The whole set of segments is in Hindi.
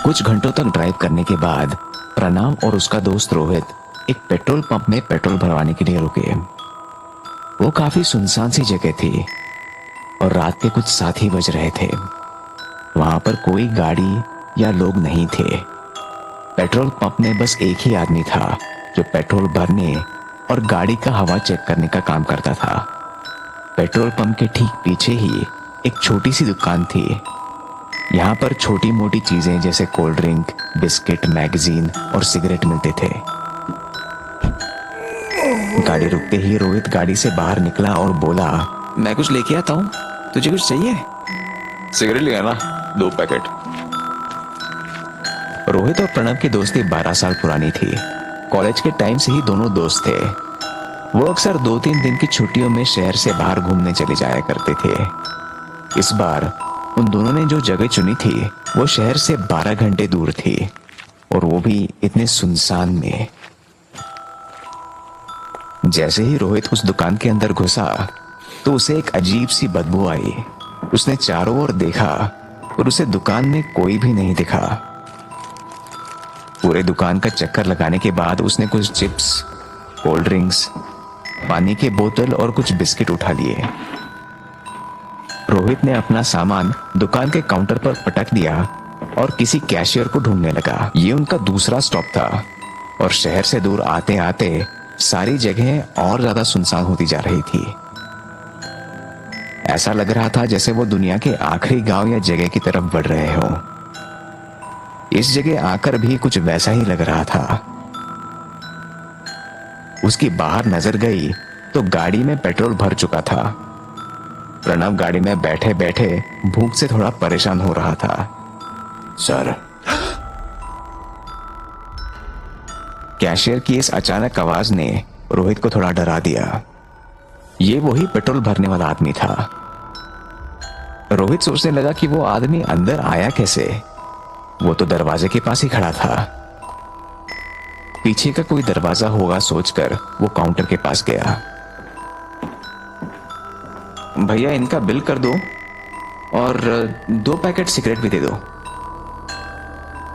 कुछ घंटों तक ड्राइव करने के बाद प्रणाम और उसका दोस्त रोहित एक पेट्रोल पंप में पेट्रोल भरवाने के लिए रुके। वो काफी सुनसान सी जगह थी और रात के कुछ 7 ही बज रहे थे। वहां पर कोई गाड़ी या लोग नहीं थे। पेट्रोल पंप में बस एक ही आदमी था जो पेट्रोल भरने और गाड़ी का हवा चेक करने का काम करता था। पेट्रोल पंप के ठीक पीछे ही एक छोटी सी दुकान थी। यहाँ पर छोटी मोटी चीजें जैसे कोल्ड ड्रिंक, बिस्किट, मैगजीन और सिगरेट मिलते थे। गाड़ी रुकते ही रोहित गाड़ी से बाहर निकला और बोला, मैं कुछ लेके आता हूँ, तुझे कुछ चाहिए? सिगरेट ले आना, 2 पैकेट। रोहित और प्रणव की दोस्ती 12 साल पुरानी थी। कॉलेज के टाइम से ही दोनों दोस्त थे। वो अक्सर 2-3 दिन की छुट्टियों में शहर से बाहर घूमने चले जाया करते थे। इस बार उन दोनों ने जो जगह चुनी थी वो शहर से 12 घंटे दूर थी, और वो भी इतने सुनसान में। जैसे ही रोहित उस दुकान के अंदर घुसा तो उसे एक अजीब सी बदबू आई। उसने चारों ओर देखा और उसे दुकान में कोई भी नहीं दिखा। पूरे दुकान का चक्कर लगाने के बाद उसने कुछ चिप्स, कोल्ड ड्रिंक्स, पानी की बोतल और कुछ बिस्किट उठा लिए। रोहित ने अपना सामान दुकान के काउंटर पर पटक दिया और किसी कैशियर को ढूंढने लगा। ये उनका दूसरा स्टॉप था और शहर से दूर आते आते सारी जगह और ज्यादा सुनसान होती जा रही थी। ऐसा लग रहा था जैसे वो दुनिया के आखिरी गांव या जगह की तरफ बढ़ रहे हो। इस जगह आकर भी कुछ वैसा ही लग रहा था। उसकी बाहर नजर गई तो गाड़ी में पेट्रोल भर चुका था। प्रणव गाड़ी में बैठे बैठे भूख से थोड़ा परेशान हो रहा था। सर, कैशियर की इस अचानक आवाज ने रोहित को थोड़ा डरा दिया। ये वही पेट्रोल भरने वाला आदमी था। रोहित सोचने लगा कि वो आदमी अंदर आया कैसे। वो तो दरवाजे के पास ही खड़ा था। पीछे का कोई दरवाजा होगा सोचकर वो काउंटर के पास गया। भैया, इनका बिल कर दो और 2 पैकेट सिगरेट भी दे दो।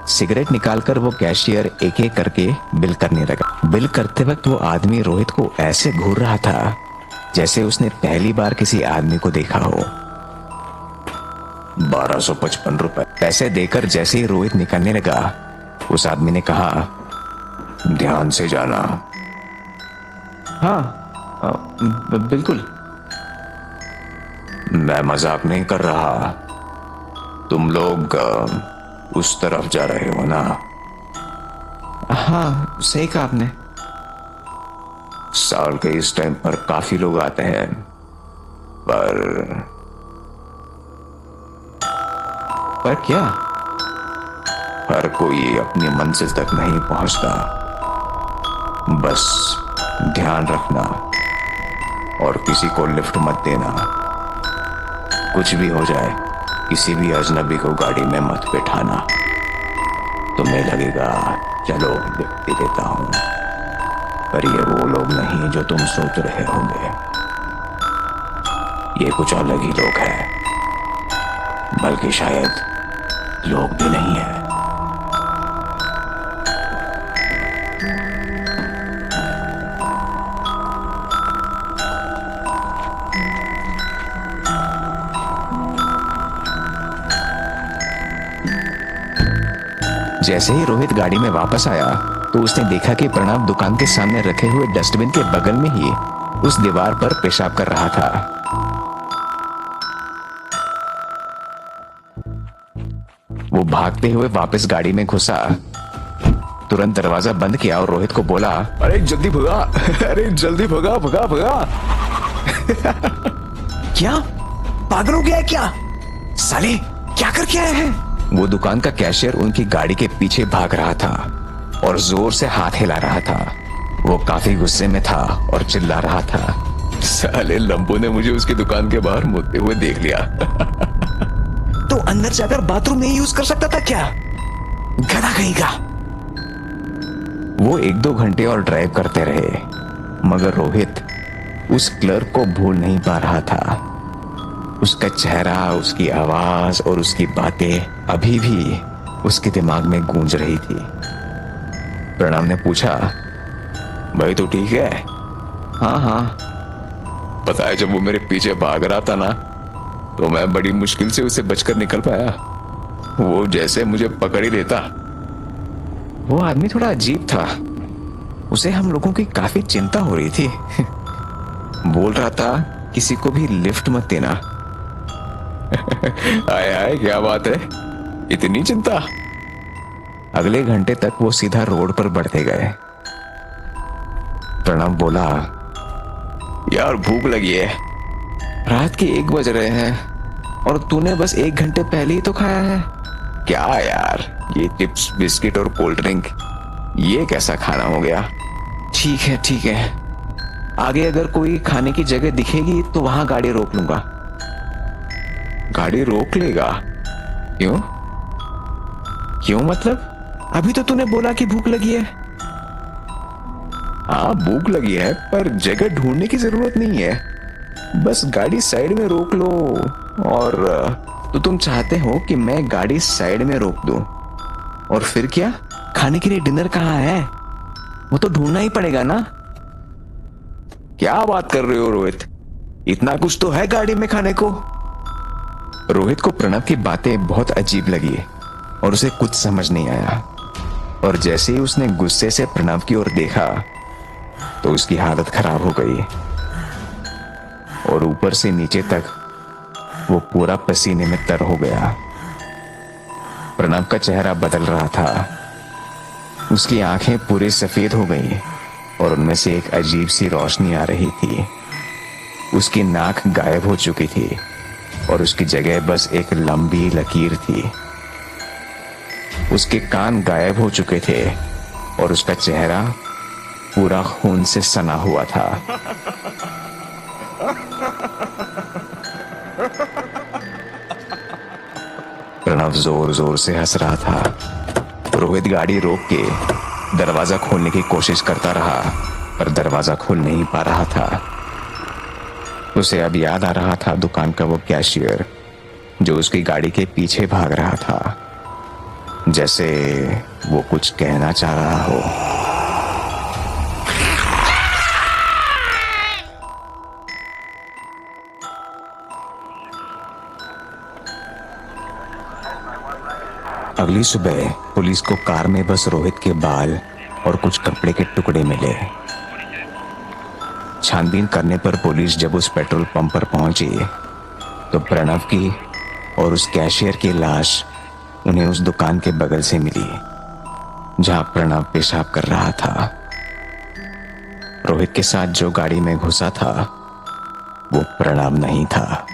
सिगरेट निकालकर वो कैशियर एक एक करके बिल करने लगा। बिल करते वक्त वो आदमी रोहित को ऐसे घूर रहा था जैसे उसने पहली बार किसी आदमी को देखा हो। 1255 रुपए पैसे देकर जैसे ही रोहित निकलने लगा, उस आदमी ने कहा, ध्यान से जाना। हाँ, बिल्कुल। मैं मजाक नहीं कर रहा। तुम लोग उस तरफ जा रहे हो ना? हाँ, सही कहा आपने। साल के इस टाइम पर काफी लोग आते हैं, पर क्या? हर कोई अपनी मंजिल तक नहीं पहुंचता। बस ध्यान रखना और किसी को लिफ्ट मत देना। कुछ भी हो जाए, किसी भी अजनबी को गाड़ी में मत बैठाना। तुम्हें लगेगा चलो लिफ्ट दे देता हूं, पर ये वो लोग नहीं जो तुम सोच रहे होंगे। ये कुछ अलग ही लोग हैं, बल्कि शायद लोग भी नहीं है। जैसे ही रोहित गाड़ी में वापस आया तो उसने देखा कि प्रणव दुकान के सामने रखे हुए डस्टबिन के बगल में ही उस दीवार पर पेशाब कर रहा था। वो भागते हुए वापस गाड़ी में घुसा, तुरंत दरवाजा बंद किया और रोहित को बोला, अरे जल्दी भगा, अरे जल्दी भगा भगा भगा। क्या पागल हो गया है क्या? साले क्या करके आए हैं? वो दुकान का कैशियर उनकी गाड़ी के पीछे भाग रहा था और जोर से हाथ हिला रहा था। वो काफी गुस्से में था और चिल्ला रहा था, साले लंबू ने मुझे उसकी दुकान के बाहर मुड़ते हुए देख लिया। तो अंदर जाकर बाथरूम नहीं यूज कर सकता था क्या? गधा कहेगा। वो 1-2 घंटे और ड्राइव करते रहे, मगर रोहित उस क्लर्क को भूल नहीं पा रहा था। उसका चेहरा, उसकी आवाज और उसकी बातें अभी भी उसके दिमाग में गूंज रही थी। प्रणव ने पूछा, भाई तो ठीक है? हाँ हाँ। पता है जब वो मेरे पीछे भाग रहा था ना, तो मैं बड़ी मुश्किल से उसे बचकर निकल पाया। वो जैसे मुझे पकड़ ही लेता। वो आदमी थोड़ा अजीब था, उसे हम लोगों की काफी चिंता हो रही थी। बोल रहा था किसी को भी लिफ्ट मत देना। आए आए, क्या बात है, इतनी चिंता? अगले घंटे तक वो सीधा रोड पर बढ़ते गए। प्रणव बोला, यार भूख लगी है। रात के 1 बज रहे हैं और तूने बस 1 घंटे पहले ही तो खाया है। क्या यार, ये चिप्स बिस्किट और कोल्ड ड्रिंक, ये कैसा खाना हो गया? ठीक है ठीक है, आगे अगर कोई खाने की जगह दिखेगी तो वहां गाड़ी रोक लूंगा। गाड़ी रोक लेगा? क्यों? क्यों मतलब? अभी तो तूने बोला कि भूख लगी है। हाँ भूख लगी है, पर जगह ढूंढने की जरूरत नहीं है। बस गाड़ी साइड में रोक लो। और तो तुम चाहते हो कि मैं गाड़ी साइड में रोक दूं? और फिर क्या? खाने के लिए डिनर कहाँ है? वो तो ढूंढना ही पड़ेगा ना। क्या बात कर रहे हो रोहित? इतना कुछ तो है गाड़ी में खाने को। रोहित को प्रणव की बातें बहुत अजीब लगी और उसे कुछ समझ नहीं आया। और जैसे ही उसने गुस्से से प्रणव की ओर देखा तो उसकी हालत खराब हो गई और ऊपर से नीचे तक वो पूरा पसीने में तर हो गया। प्रणव का चेहरा बदल रहा था, उसकी आंखें पूरी सफेद हो गई और उनमें से एक अजीब सी रोशनी आ रही थी। उसकी नाक गायब हो चुकी थी और उसकी जगह बस एक लंबी लकीर थी। उसके कान गायब हो चुके थे और उसका चेहरा पूरा खून से सना हुआ था। प्रणव जोर जोर से हंस रहा था। रोहित गाड़ी रोक के दरवाजा खोलने की कोशिश करता रहा, पर दरवाजा खुल नहीं पा रहा था। उसे अब याद आ रहा था दुकान का वो कैशियर जो उसकी गाड़ी के पीछे भाग रहा था, जैसे वो कुछ कहना चाह रहा हो। अगली सुबह पुलिस को कार में बस रोहित के बाल और कुछ कपड़े के टुकड़े मिले। छानबीन करने पर पुलिस जब उस पेट्रोल पंप पर पहुंची तो प्रणव की और उस कैशियर की लाश उन्हें उस दुकान के बगल से मिली जहां प्रणव पेशाब कर रहा था। रोहित के साथ जो गाड़ी में घुसा था वो प्रणव नहीं था।